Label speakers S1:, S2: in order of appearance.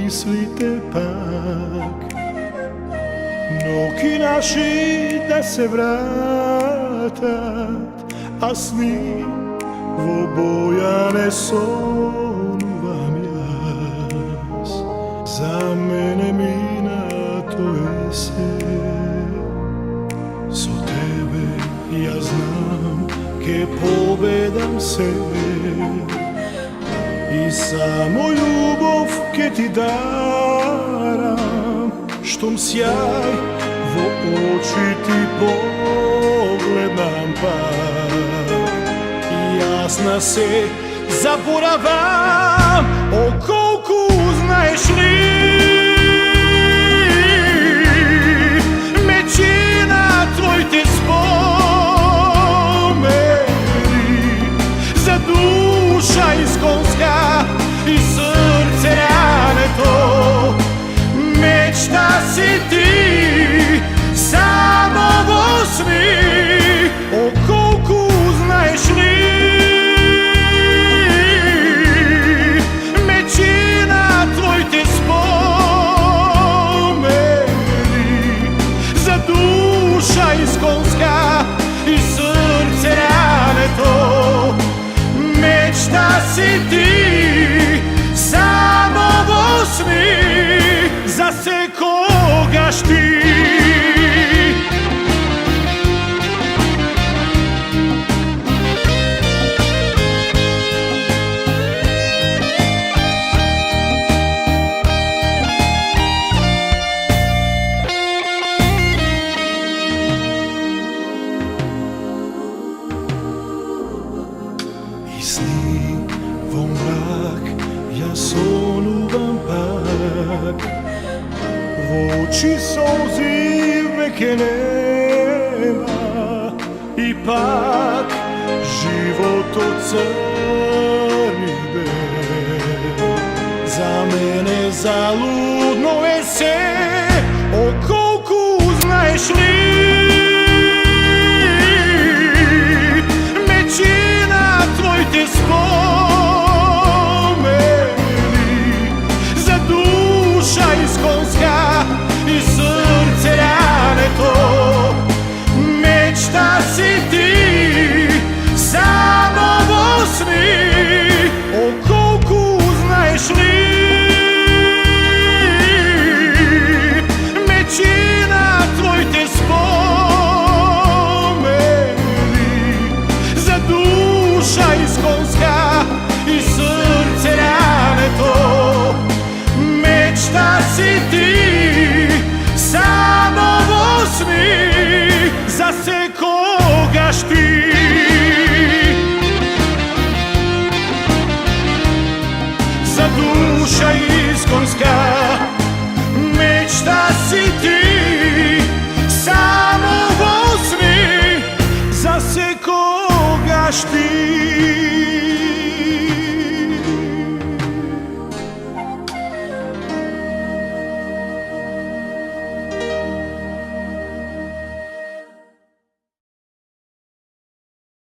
S1: мислите пак. Ноки наши да се вратат, а сни во боја не сонувам јас. За мене минато е се, со тебе јас знам ке победам се. И само љубов ке ти дарам, штом сјај во очи ти погледнам пак. Јас на се заборавам, о колку знаеш ли, мечина твоите спомени, за душа исконска и срце рането. Мечта си ти, само во сни, о колку знаеш ли, мечина твоите спомени, за душа исконска и срце рането. Мечта си ти, само во сни, за секогаш ти. И сни во мрак јас сонувам пак, во очи солзи веќе нема, и пак животот црни бел. За мене залудно е се, о колку знаеш ли,